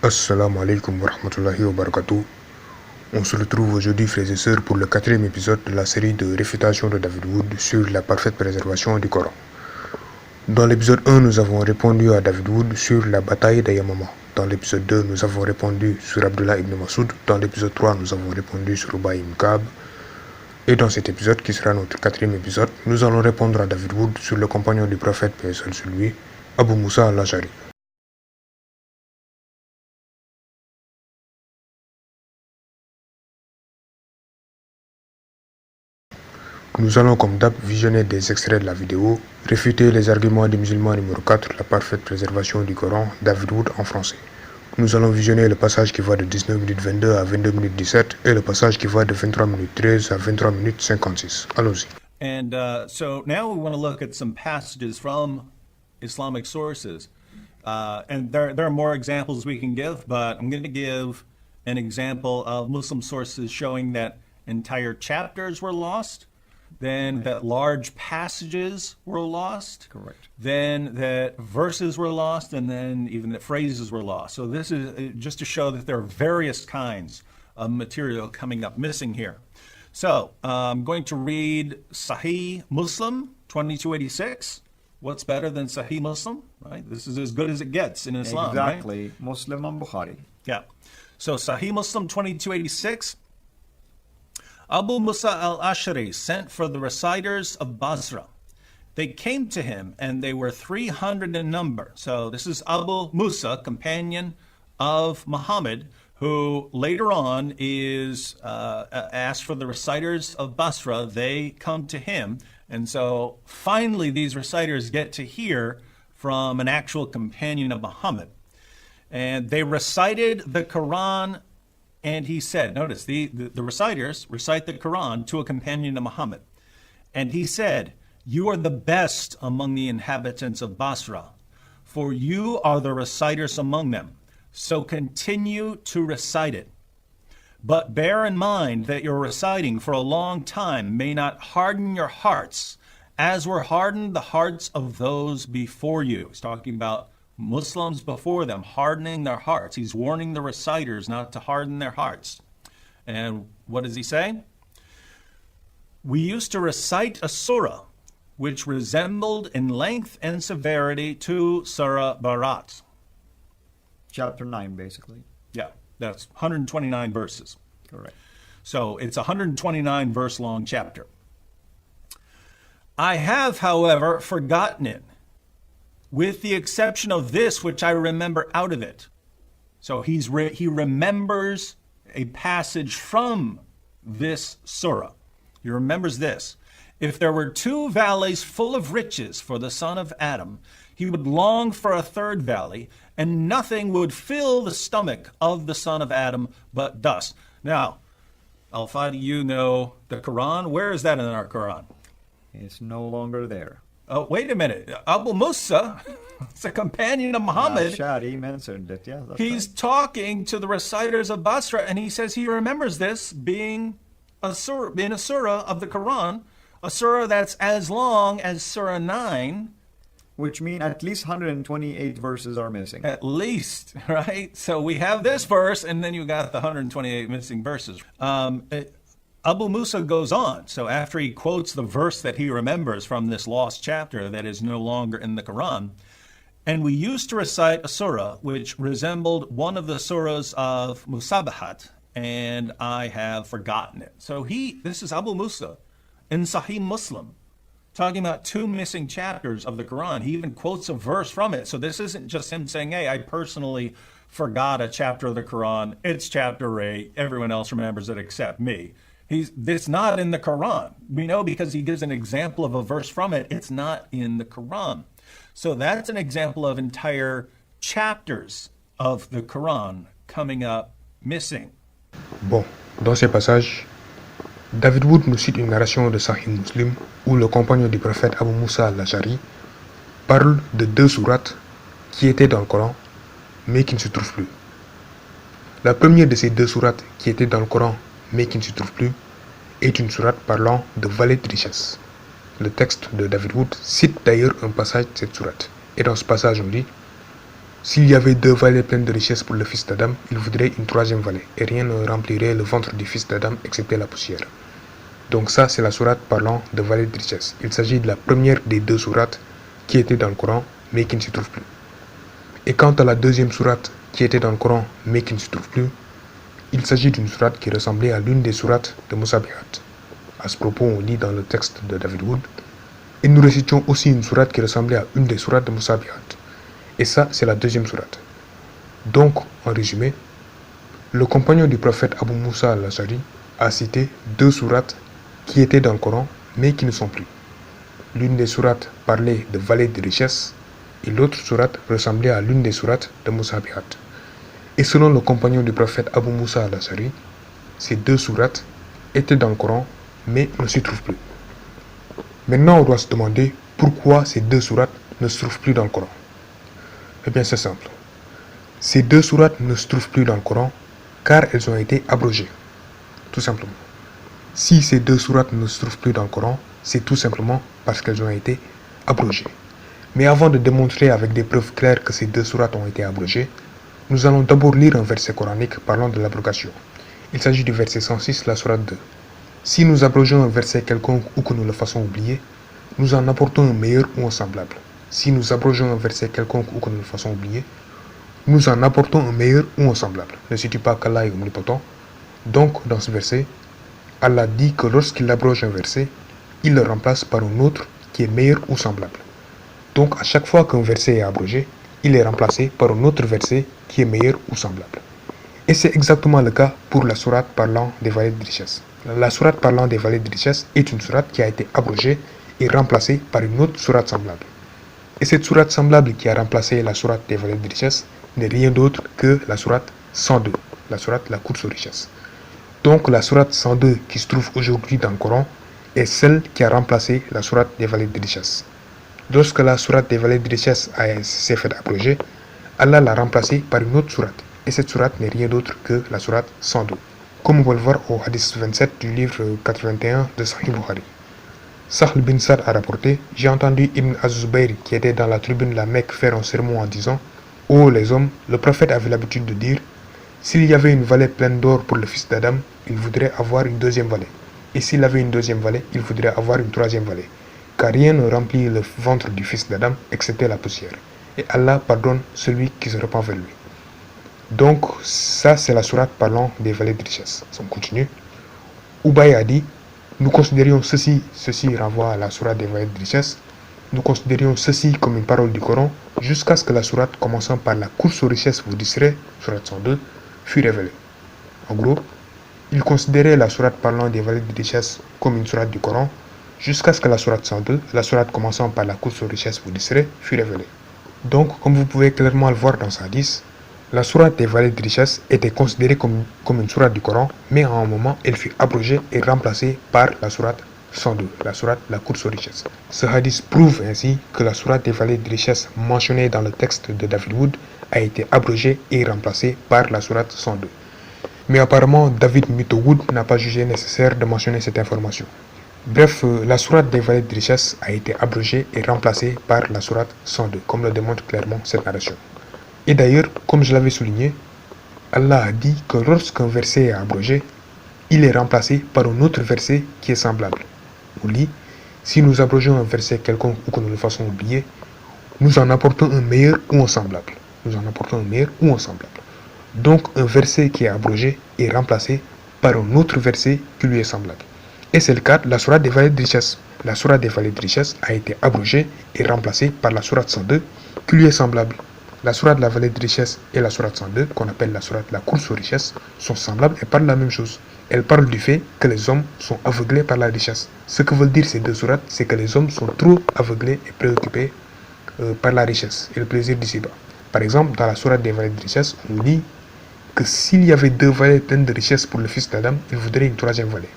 Assalamu alaikum wa rahmatullahi wa barakatuh. On se retrouve aujourd'hui, frères et sœurs, pour le quatrième épisode de la série de réfutation de David Wood sur la parfaite préservation du Coran. Dans l'épisode 1, nous avons répondu à David Wood sur la bataille d'Ayamama. Dans l'épisode 2, nous avons répondu sur Abdullah ibn Masoud. Dans l'épisode 3, nous avons répondu sur Ubay ibn Ka'b. Et dans cet épisode, qui sera notre quatrième épisode, nous allons répondre à David Wood sur le compagnon du prophète, paix et salut sur lui, Abou Moussa Achari. Nous allons comme d'hab visionner des extraits de la vidéo, réfuter les arguments du musulman numéro 4, la parfaite préservation du Coran, David Wood en français. Nous allons visionner le passage qui va de 19 minutes 22 à 22 minutes 17 et le passage qui va de 23 minutes 13 à 23 minutes 56. Allons-y. And so now we want to look at some passages from Islamic sources. And there are more examples we can give, but I'm going to give an example of Muslim sources showing that entire chapters were lost, then that large passages were lost, Correct. then that verses were lost, and then even that phrases were lost. So this is just to show that there are various kinds of material coming up missing here. So I'm going to read Sahih Muslim 2286. What's better than Sahih Muslim, right? This is as good as it gets in Islam, Exactly. right? Muslim and Bukhari. Yeah. So Sahih Muslim 2286. Abu Musa al-Achari sent for the reciters of Basra. They came to him, and they were 300 in number. So this is Abu Musa, companion of Muhammad, who later on is asked for the reciters of Basra. They come to him. And so finally these reciters get to hear from an actual companion of Muhammad. And they recited the Quran, and he said, notice, the reciters recite the Quran to a companion of Muhammad. And he said, "You are the best among the inhabitants of Basra, for you are the reciters among them. So continue to recite it. But bear in mind that your reciting for a long time may not harden your hearts, as were hardened the hearts of those before you." He's talking about Muslims before them, hardening their hearts. He's warning the reciters not to harden their hearts. And what does he say? "We used to recite a surah which resembled in length and severity to Surah Barat." Chapter 9, basically. Yeah, that's 129 verses. Correct. So it's a 129 verse long chapter. "I have, however, forgotten it, with the exception of this which I remember out of it." So he remembers a passage from this surah. He remembers this. "If there were two valleys full of riches for the son of Adam, he would long for a third valley, and nothing would fill the stomach of the son of Adam but dust." Now, Al-Fadi, you know the Quran. Where is that in our Quran? It's no longer there. Oh, wait a minute. Abu Musa, it's a companion of Muhammad. Achari mentioned it, yeah. That's He's right. talking to the reciters of Basra, and he says he remembers this being a surah of the Quran, a surah that's as long as Surah 9, Which means at least 128 verses are missing. at least, right? So we have this verse, and then you got the 128 missing verses. Abu Musa goes on. So after he quotes the verse that he remembers from this lost chapter that is no longer in the Quran, "And we used to recite a surah which resembled one of the surahs of Musabahat, and I have forgotten it." So this is Abu Musa in Sahih Muslim, talking about two missing chapters of the Quran. He even quotes a verse from it. So this isn't just him saying, "Hey, I personally forgot a chapter of the Quran. It's chapter 8. Everyone else remembers it except me." It's not in the Quran. We know because he gives an example of a verse from it. It's not in the Quran. So that's an example of entire chapters of the Quran coming up missing. Bon, dans ces passages, David Wood nous cite une narration de Sahih Muslim où le compagnon du prophète Abou Moussa al-Achari parle de deux sourates qui étaient dans le Coran mais qui ne se trouvent plus. La première de ces deux sourates qui étaient dans le Coran mais qui ne se trouve plus est une sourate parlant de vallée de richesse. Le texte de David Wood cite d'ailleurs un passage de cette sourate. Et dans ce passage on dit: S'il y avait deux vallées pleines de richesses pour le fils d'Adam, il voudrait une troisième vallée, et rien ne remplirait le ventre du fils d'Adam excepté la poussière. Donc ça, c'est la sourate parlant de vallée de richesse. Il s'agit de la première des deux sourates qui était dans le Coran, mais qui ne s'y trouve plus. Et quant à la deuxième sourate qui était dans le Coran, mais qui ne se trouve plus, il s'agit d'une sourate qui ressemblait à l'une des sourates de Moussa. À ce propos, on lit dans le texte de David Wood, et nous récitions aussi une sourate qui ressemblait à une des sourates de Moussa. Et ça, c'est la deuxième sourate. Donc, en résumé, le compagnon du prophète Abou Moussa al-Achari a cité deux sourates qui étaient dans le Coran, mais qui ne sont plus. L'une des sourates parlait de vallée de richesse, et l'autre sourate ressemblait à l'une des sourates de Moussa. Et selon le compagnon du prophète Abou Moussa al-Achari, ces deux sourates étaient dans le Coran, mais ne s'y trouvent plus. Maintenant, on doit se demander pourquoi ces deux sourates ne se trouvent plus dans le Coran. Eh bien, c'est simple. Ces deux sourates ne se trouvent plus dans le Coran car elles ont été abrogées. Tout simplement. Si ces deux sourates ne se trouvent plus dans le Coran, c'est tout simplement parce qu'elles ont été abrogées. Mais avant de démontrer avec des preuves claires que ces deux sourates ont été abrogées, nous allons d'abord lire un verset coranique parlant de l'abrogation. Il s'agit du verset 106, la sourate 2. Si nous abrogeons un verset quelconque ou que nous le fassons oublier, nous en apportons un meilleur ou un semblable. Si nous abrogeons un verset quelconque ou que nous le fassons oublier, nous en apportons un meilleur ou un semblable. Ne sais-tu pas qu'Allah est omnipotent? Donc, dans ce verset, Allah dit que lorsqu'il abroge un verset, il le remplace par un autre qui est meilleur ou semblable. Donc, à chaque fois qu'un verset est abrogé, il est remplacé par un autre verset qui est meilleur ou semblable. Et c'est exactement le cas pour la sourate parlant des vallées de richesse. La sourate parlant des vallées de richesse est une sourate qui a été abrogée et remplacée par une autre sourate semblable. Et cette sourate semblable qui a remplacé la sourate des vallées de richesse n'est rien d'autre que la sourate 102, la sourate la course aux richesses. Donc la sourate 102 qui se trouve aujourd'hui dans le Coran est celle qui a remplacé la sourate des vallées de richesse. Lorsque la sourate des vallées de richesse s'est faite abroger, Allah l'a remplacée par une autre sourate. Et cette sourate n'est rien d'autre que la sourate 102. Comme on peut le voir au hadith 27 du livre 81 de Sahih Bukhari. Sahl bin Sa'd a rapporté, j'ai entendu Ibn Az-Zubayr qui était dans la tribune de la Mecque faire un sermon en disant, ô les hommes, le prophète avait l'habitude de dire, s'il y avait une vallée pleine d'or pour le fils d'Adam, il voudrait avoir une deuxième vallée. Et s'il avait une deuxième vallée, il voudrait avoir une troisième vallée. Car rien ne remplit le ventre du fils d'Adam excepté la poussière. Et Allah pardonne celui qui se repent vers lui. Donc, ça c'est la sourate parlant des vallées de richesse. On continue. Ubay a dit, nous considérions ceci renvoie à la sourate des vallées de richesse, nous considérions ceci comme une parole du Coran jusqu'à ce que la sourate commençant par la course aux richesses vous distraient, sourate 102, fut révélée. En gros, il considérait la sourate parlant des vallées de richesse comme une sourate du Coran jusqu'à ce que la sourate 102, la sourate commençant par la course aux richesses vous distraient, fut révélée. Donc, comme vous pouvez clairement le voir dans ce hadith, la sourate des vallées de richesse était considérée comme une sourate du Coran, mais à un moment, elle fut abrogée et remplacée par la sourate 102, la sourate la course aux richesses. Ce hadith prouve ainsi que la sourate des vallées de richesse mentionnée dans le texte de David Wood a été abrogée et remplacée par la sourate 102. Mais apparemment, David Wood n'a pas jugé nécessaire de mentionner cette information. Bref, la sourate des vallées de richesse a été abrogée et remplacée par la sourate 102, comme le démontre clairement cette narration. Et d'ailleurs, comme je l'avais souligné, Allah a dit que lorsqu'un verset est abrogé, il est remplacé par un autre verset qui est semblable. On lit, si nous abrogeons un verset quelconque ou que nous le fassons oublier, nous en apportons un meilleur ou un semblable. Nous en apportons un meilleur ou un semblable. Donc un verset qui est abrogé est remplacé par un autre verset qui lui est semblable. Et c'est le cas de la sourate des vallées de richesse. La sourate des vallées de richesse a été abrogée et remplacée par la sourate 102 qui lui est semblable. La sourate de la vallée de richesse et la sourate 102, qu'on appelle la sourate la course aux richesses, sont semblables et parlent de la même chose. Elles parlent du fait que les hommes sont aveuglés par la richesse. Ce que veulent dire ces deux sourates, c'est que les hommes sont trop aveuglés et préoccupés par la richesse et le plaisir d'ici-bas. Par exemple, dans la sourate des vallées de richesse, on dit que s'il y avait deux vallées pleines de richesses pour le fils d'Adam, il voudrait une troisième vallée.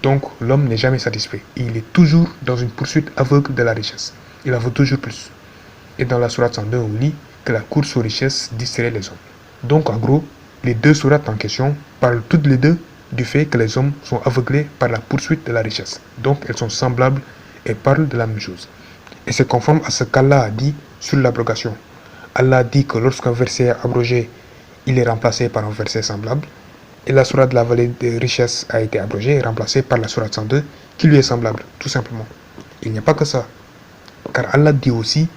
Donc l'homme n'est jamais satisfait. Il est toujours dans une poursuite aveugle de la richesse. Il en veut toujours plus. Et dans la sourate 102, on lit que la course aux richesses distrait les hommes. Donc en gros, les deux sourates en question parlent toutes les deux du fait que les hommes sont aveuglés par la poursuite de la richesse. Donc elles sont semblables et parlent de la même chose. Et c'est conforme à ce qu'Allah a dit sur l'abrogation. Allah dit que lorsqu'un verset est abrogé, il est remplacé par un verset semblable. Et la sourate de la vallée de richesse a été abrogée et remplacée par la sourate 102 qui lui est semblable, tout simplement. Il n'y a pas que ça. Car Allah dit aussi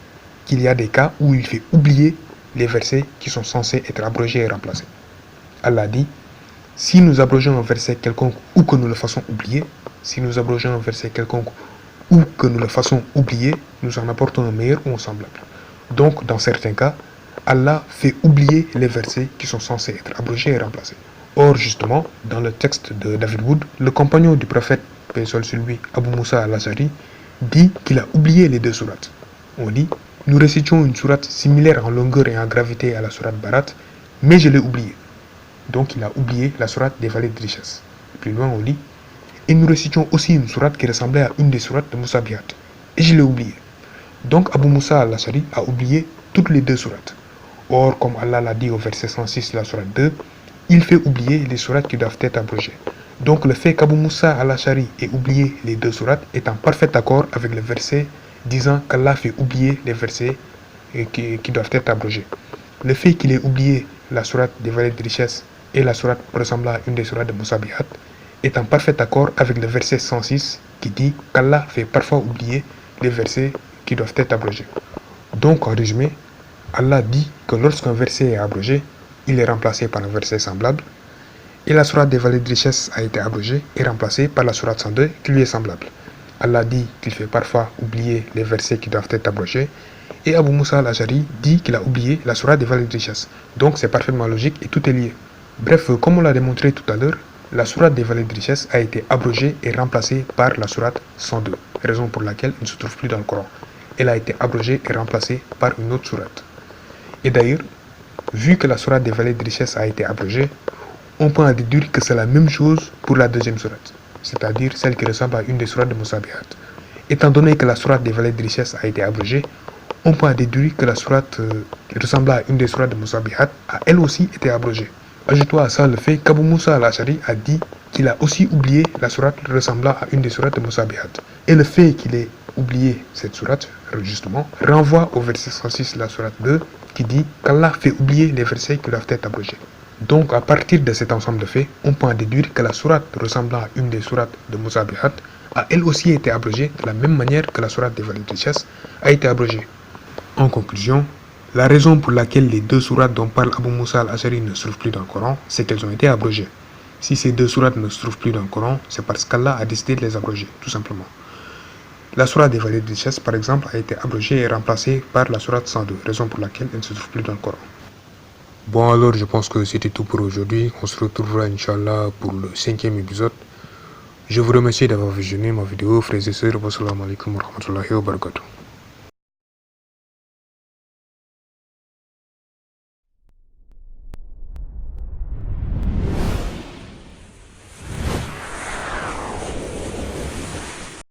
qu'il y a des cas où il fait oublier les versets qui sont censés être abrogés et remplacés. Allah dit, si nous abrogeons un verset quelconque ou que nous le façons oublier, si nous abrogeons un verset quelconque ou que nous le façons oublier, nous en apportons un meilleur ou un semblable. Donc, dans certains cas, Allah fait oublier les versets qui sont censés être abrogés et remplacés. Or, justement, dans le texte de David Wood, le compagnon du prophète, paix soit sur lui, Abou Moussa al-Achari, dit qu'il a oublié les deux sourates. On dit, nous récitions une sourate similaire en longueur et en gravité à la sourate Barat, mais je l'ai oubliée. Donc il a oublié la sourate des vallées de richesse. Plus loin on lit, et nous récitions aussi une sourate qui ressemblait à une des sourates de Moussa Biat, et je l'ai oubliée. Donc Abou Moussa al-Achari a oublié toutes les deux sourates. Or, comme Allah l'a dit au verset 106 de la sourate 2, il fait oublier les sourates qui doivent être abrogées. Donc le fait qu'Abou Moussa al-Achari ait oublié les deux sourates est en parfait accord avec le verset disant qu'Allah fait oublier les versets qui doivent être abrogés. Le fait qu'il ait oublié la sourate des vallées de richesse et la sourate ressemblant à une des sourates de Moussa Biat est en parfait accord avec le verset 106 qui dit qu'Allah fait parfois oublier les versets qui doivent être abrogés. Donc en résumé, Allah dit que lorsqu'un verset est abrogé, il est remplacé par un verset semblable, et la sourate des vallées de richesse a été abrogée et remplacée par la sourate 102 qui lui est semblable. Allah dit qu'il fait parfois oublier les versets qui doivent être abrogés, et Abou Moussa al-Achari dit qu'il a oublié la sourate des vallées de richesse. Donc c'est parfaitement logique et tout est lié. Bref, comme on l'a démontré tout à l'heure, la sourate des vallées de richesse a été abrogée et remplacée par la sourate 102, raison pour laquelle elle ne se trouve plus dans le Coran. Elle a été abrogée et remplacée par une autre sourate. Et d'ailleurs, vu que la sourate des vallées de richesse a été abrogée, on peut en déduire que c'est la même chose pour la deuxième sourate, c'est-à-dire celle qui ressemble à une des sourates de Moussa Biat. Étant donné que la sourate des vallées de richesse a été abrogée, on peut en déduire que la sourate qui ressemble à une des sourates de Moussa Biat a elle aussi été abrogée. Ajoutons à ça le fait qu'Abou Moussa al-Achari a dit qu'il a aussi oublié la sourate ressemblant à une des sourates de Moussa Biat. Et le fait qu'il ait oublié cette sourate, justement, renvoie au verset 106 de la sourate 2 qui dit qu'Allah fait oublier les versets qui doivent être abrogés. Donc à partir de cet ensemble de faits, on peut en déduire que la sourate ressemblant à une des sourates de Moussa Biat a elle aussi été abrogée de la même manière que la sourate des vallées de richesse a été abrogée. En conclusion, la raison pour laquelle les deux sourates dont parle Abou Moussa al-Achari ne se trouvent plus dans le Coran, c'est qu'elles ont été abrogées. Si ces deux sourates ne se trouvent plus dans le Coran, c'est parce qu'Allah a décidé de les abroger, tout simplement. La sourate des vallées de richesse, par exemple, a été abrogée et remplacée par la sourate 102, raison pour laquelle elle ne se trouve plus dans le Coran. Bon alors, je pense que c'était tout pour aujourd'hui. On se retrouvera, Inch'Allah, pour le 5e épisode. Je vous remercie d'avoir visionné ma vidéo, frères et sœurs. Wassalamu alaikum wa rahmatullahi wa barakatuh.